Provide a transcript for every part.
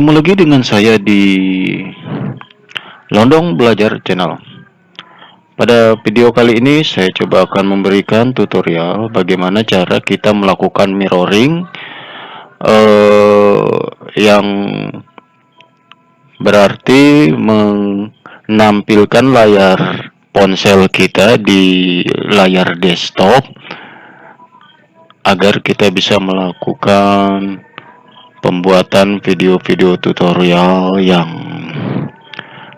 Ketemu lagi dengan saya di Londong Belajar Channel. Pada video kali ini saya coba akan memberikan tutorial bagaimana cara kita melakukan mirroring yang berarti menampilkan layar ponsel kita di layar desktop agar kita bisa melakukan pembuatan video-video tutorial yang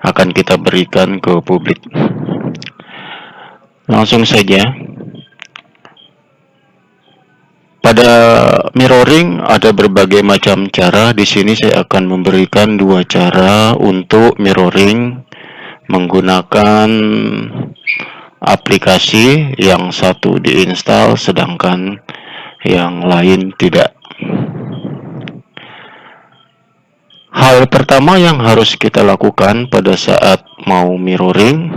akan kita berikan ke publik. Langsung saja. Pada mirroring ada berbagai macam cara. Di sini saya akan memberikan dua cara untuk mirroring menggunakan aplikasi yang satu diinstal sedangkan yang lain tidak. Hal pertama yang harus kita lakukan pada saat mau mirroring,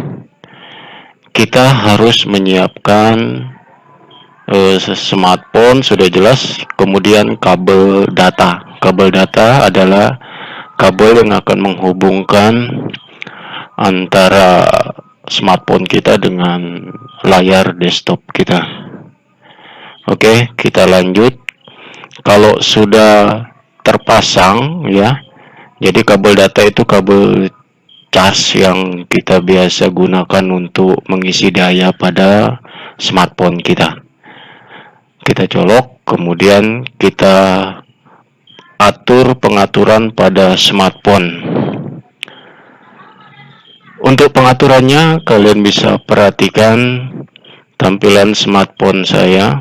kita harus menyiapkan smartphone, sudah jelas, kemudian kabel data. Kabel data adalah kabel yang akan menghubungkan antara smartphone kita dengan layar desktop kita. Oke, kita lanjut. Kalau sudah terpasang ya, jadi kabel data itu kabel cas yang kita biasa gunakan untuk mengisi daya pada smartphone kita. Kita colok, kemudian kita atur pengaturan pada smartphone. Untuk pengaturannya, kalian bisa perhatikan tampilan smartphone saya.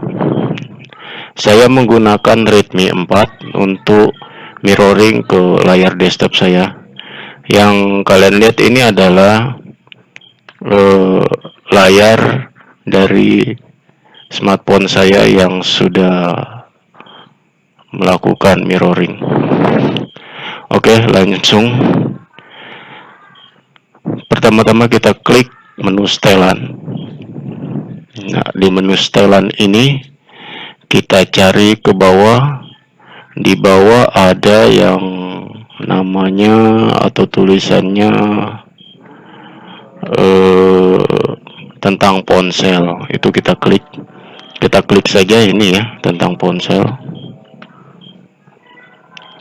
Saya menggunakan Redmi 4 untuk mirroring ke layar desktop saya. Yang kalian lihat ini adalah layar dari smartphone saya yang sudah melakukan mirroring. Oke, langsung. Pertama-tama kita klik menu setelan. Nah, di menu setelan ini kita cari ke bawah. Di bawah ada yang namanya atau tulisannya tentang ponsel. Itu kita klik saja ini ya, tentang ponsel.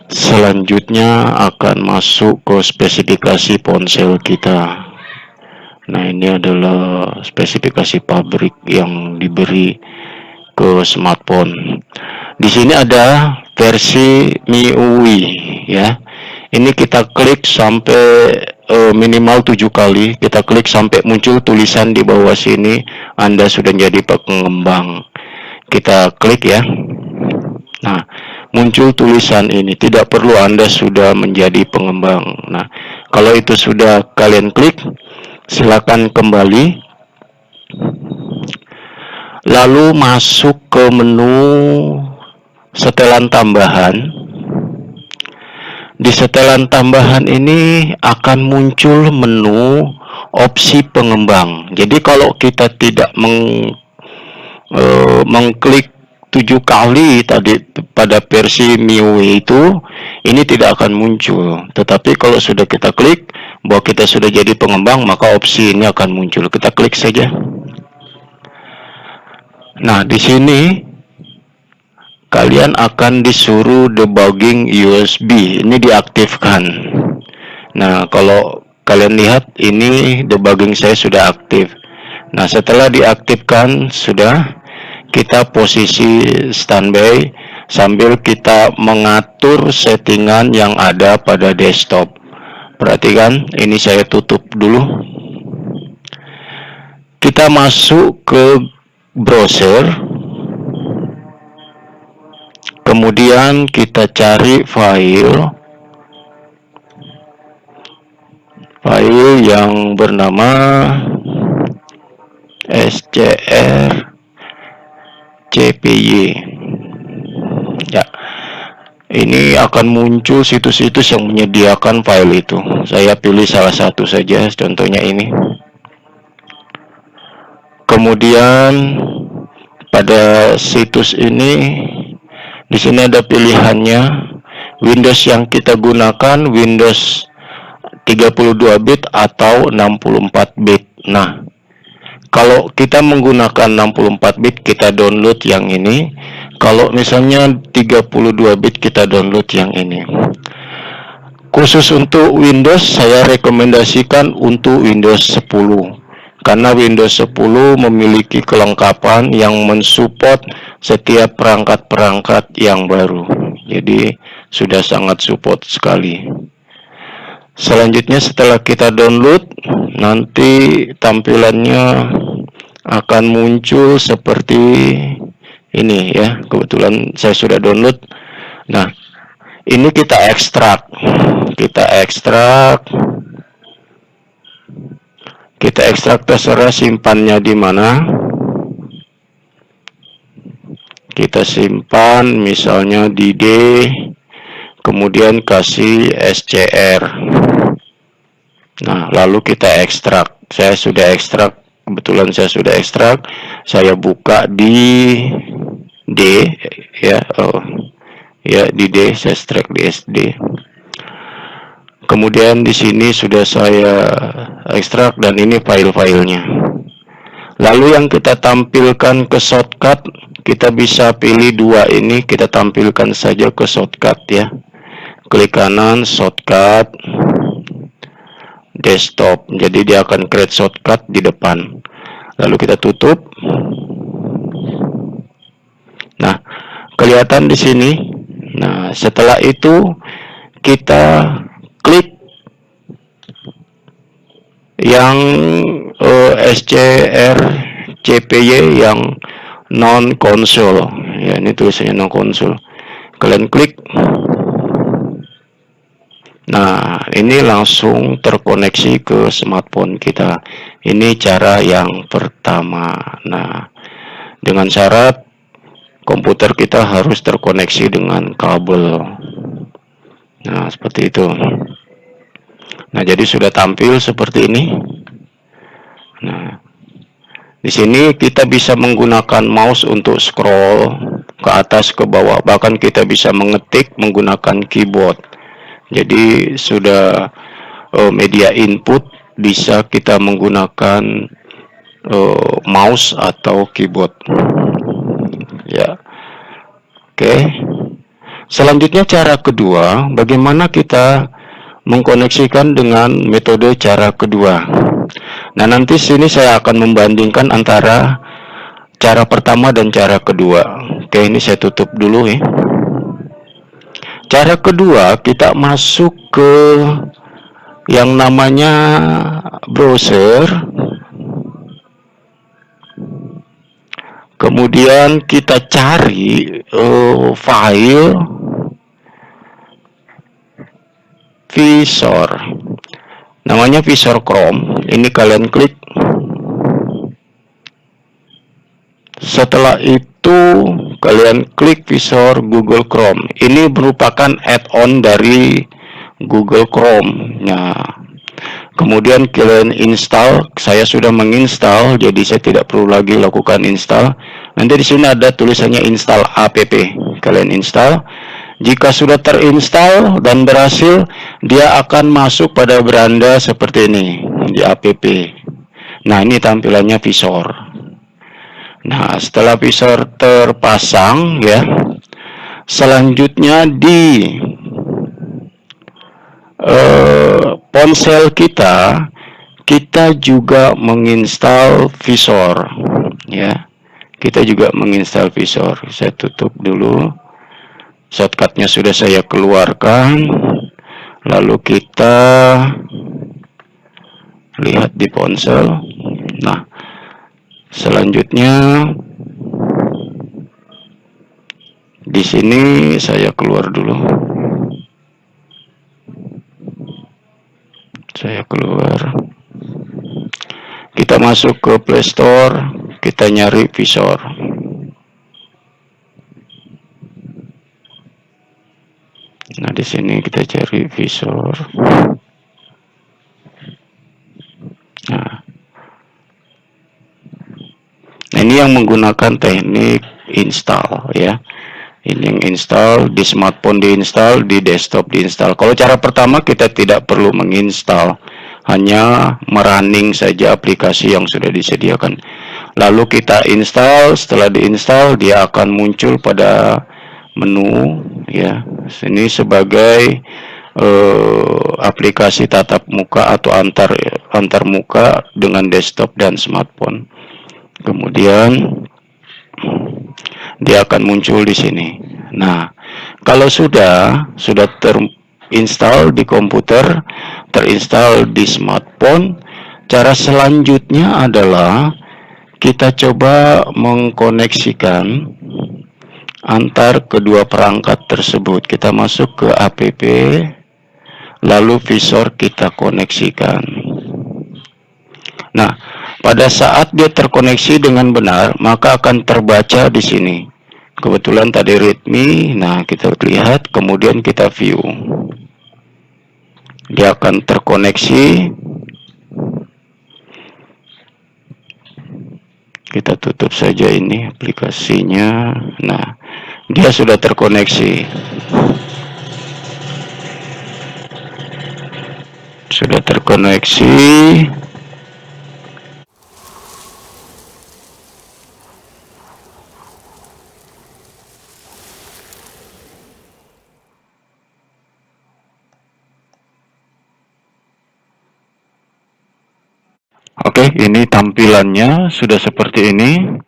Selanjutnya akan masuk ke spesifikasi ponsel kita. Nah, ini adalah spesifikasi pabrik yang diberi ke smartphone. Di sini ada versi MIUI ya. Ini kita klik sampai minimal 7 kali. Kita klik sampai muncul tulisan di bawah sini, Anda sudah jadi pengembang. Kita klik ya. Nah, muncul tulisan ini, tidak perlu Anda sudah menjadi pengembang. Nah, kalau itu sudah kalian klik, silakan kembali. Lalu masuk ke menu setelan tambahan. Di setelan tambahan ini akan muncul menu opsi pengembang. Jadi kalau kita tidak mengklik 7 kali tadi pada versi MIUI itu, ini tidak akan muncul. Tetapi kalau sudah kita klik bahwa kita sudah jadi pengembang, maka opsi ini akan muncul. Kita klik saja. Nah, di sini kalian akan disuruh debugging USB. Ini diaktifkan. Nah, kalau kalian lihat ini debugging saya sudah aktif. Nah, setelah diaktifkan sudah, kita posisi standby sambil kita mengatur settingan yang ada pada desktop. Perhatikan, ini saya tutup dulu. Kita masuk ke browser. Kemudian kita cari file yang bernama scr.cpy. Ya, ini akan muncul situs-situs yang menyediakan file itu. Saya pilih salah satu saja, contohnya ini. Kemudian pada situs ini, di sini ada pilihannya Windows yang kita gunakan Windows 32 bit atau 64 bit. Nah, kalau kita menggunakan 64 bit kita download yang ini. Kalau misalnya 32 bit kita download yang ini. Khusus untuk Windows saya rekomendasikan untuk Windows 10. Karena Windows 10 memiliki kelengkapan yang mensupport setiap perangkat-perangkat yang baru. Jadi sudah sangat support sekali. Selanjutnya setelah kita download, nanti tampilannya akan muncul seperti ini ya. Kebetulan saya sudah download. Nah, ini kita ekstrak. Kita ekstrak terserah simpannya di mana. Kita simpan misalnya di D, kemudian kasih SCR. Nah, lalu kita ekstrak. Saya sudah ekstrak, kebetulan saya sudah ekstrak. Saya buka di D, ya, ya di D, saya ekstrak di SD. Kemudian di sini sudah saya ekstrak dan ini file-filenya. Lalu yang kita tampilkan ke shortcut, kita bisa pilih dua ini, kita tampilkan saja ke shortcut ya. Klik kanan, shortcut, desktop. Jadi dia akan create shortcut di depan. Lalu kita tutup. Nah, kelihatan di sini. Nah, setelah itu kita klik yang SCR CPY yang non konsol. Ya, ini tulisannya non konsol. Kalian klik. Nah, ini langsung terkoneksi ke smartphone kita. Ini cara yang pertama. Nah, dengan syarat komputer kita harus terkoneksi dengan kabel. Nah, seperti itu. Nah, jadi sudah tampil seperti ini. Nah, di sini kita bisa menggunakan mouse untuk scroll ke atas ke bawah. Bahkan kita bisa mengetik menggunakan keyboard. Jadi sudah media input bisa kita menggunakan mouse atau keyboard. Ya, oke. Selanjutnya cara kedua, bagaimana kita mengkoneksikan dengan metode cara kedua. Nah, nanti sini saya akan membandingkan antara cara pertama dan cara kedua. Oke, ini saya tutup dulu ya. Cara kedua, kita masuk ke yang namanya browser. Kemudian kita cari file visor. Namanya visor Chrome. Ini kalian klik. Setelah itu kalian klik visor Google Chrome. Ini merupakan add-on dari Google Chrome. Nah, kemudian kalian install. Saya sudah menginstal, jadi saya tidak perlu lagi lakukan install. Nanti di sini ada tulisannya install app. Kalian install. Jika sudah terinstall dan berhasil, dia akan masuk pada beranda seperti ini di app. Nah, ini tampilannya visor. Nah, setelah visor terpasang ya, selanjutnya di ponsel kita juga menginstal visor ya. Kita juga menginstal visor. Saya tutup dulu. Shortcutnya sudah saya keluarkan. Lalu kita lihat di ponsel. Nah, selanjutnya di sini saya keluar dulu. Saya keluar. Kita masuk ke Play Store, kita nyari visor. Nah, di sini kita cari visor. Nah, ini yang menggunakan teknik install ya. Ini yang install, di smartphone diinstal, di desktop diinstal. Kalau cara pertama kita tidak perlu menginstal, hanya merunning saja aplikasi yang sudah disediakan. Lalu kita install, setelah diinstal dia akan muncul pada menu ya. Ini sebagai aplikasi tatap muka atau antar muka dengan desktop dan smartphone. Kemudian dia akan muncul di sini. Nah, kalau sudah terinstall di komputer, terinstall di smartphone, cara selanjutnya adalah kita coba mengkoneksikan antar kedua perangkat tersebut. Kita masuk ke app, lalu visor kita koneksikan. Nah, pada saat dia terkoneksi dengan benar, maka akan terbaca di sini. Kebetulan tadi readme, nah kita lihat, kemudian kita view. Dia akan terkoneksi. Kita tutup saja ini aplikasinya. Nah, dia sudah terkoneksi. Sudah terkoneksi. Oke, ini tampilannya sudah seperti ini.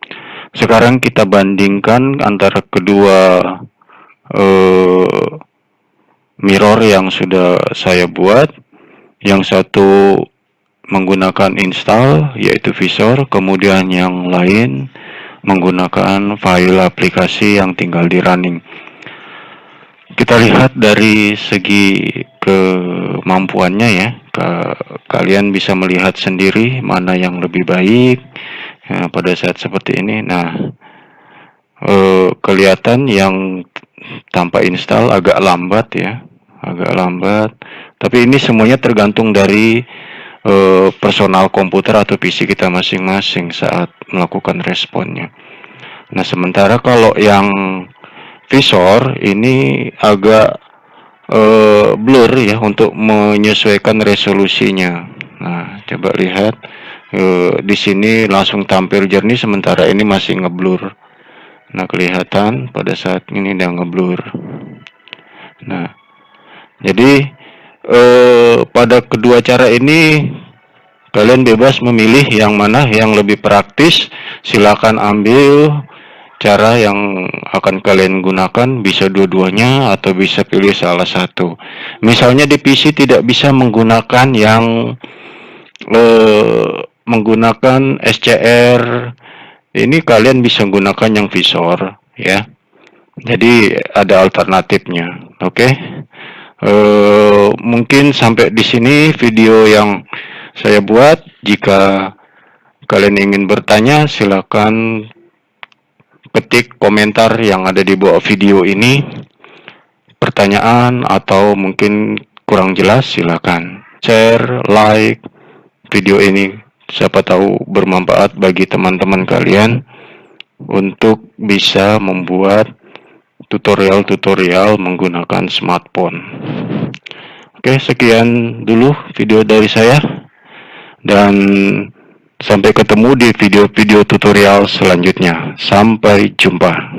Sekarang kita bandingkan antara kedua mirror yang sudah saya buat. Yang satu menggunakan install, yaitu visor, kemudian yang lain menggunakan file aplikasi yang tinggal di running. Kita lihat dari segi kemampuannya ya. Kalian bisa melihat sendiri mana yang lebih baik ya, pada saat seperti ini. Nah, kelihatan yang tanpa install agak lambat ya, agak lambat. Tapi ini semuanya tergantung dari personal komputer atau PC kita masing-masing saat melakukan responnya. Nah, sementara kalau yang visor ini agak blur ya untuk menyesuaikan resolusinya. Nah, coba lihat di sini langsung tampil jernih, sementara ini masih ngeblur. Nah, kelihatan pada saat ini udah ngeblur. Nah, jadi pada kedua cara ini kalian bebas memilih yang mana yang lebih praktis. Silakan ambil cara yang akan kalian gunakan, bisa dua-duanya atau bisa pilih salah satu. Misalnya di PC tidak bisa menggunakan yang menggunakan SCR, ini kalian bisa gunakan yang visor ya. Jadi ada alternatifnya. Oke. Mungkin sampai di sini video yang saya buat. Jika kalian ingin bertanya, silakan ketik komentar yang ada di bawah video ini, pertanyaan atau mungkin kurang jelas, silakan share, like video ini, siapa tahu bermanfaat bagi teman-teman kalian untuk bisa membuat tutorial-tutorial menggunakan smartphone. Oke, sekian dulu video dari saya, dan sampai ketemu di video-video tutorial selanjutnya. Sampai jumpa.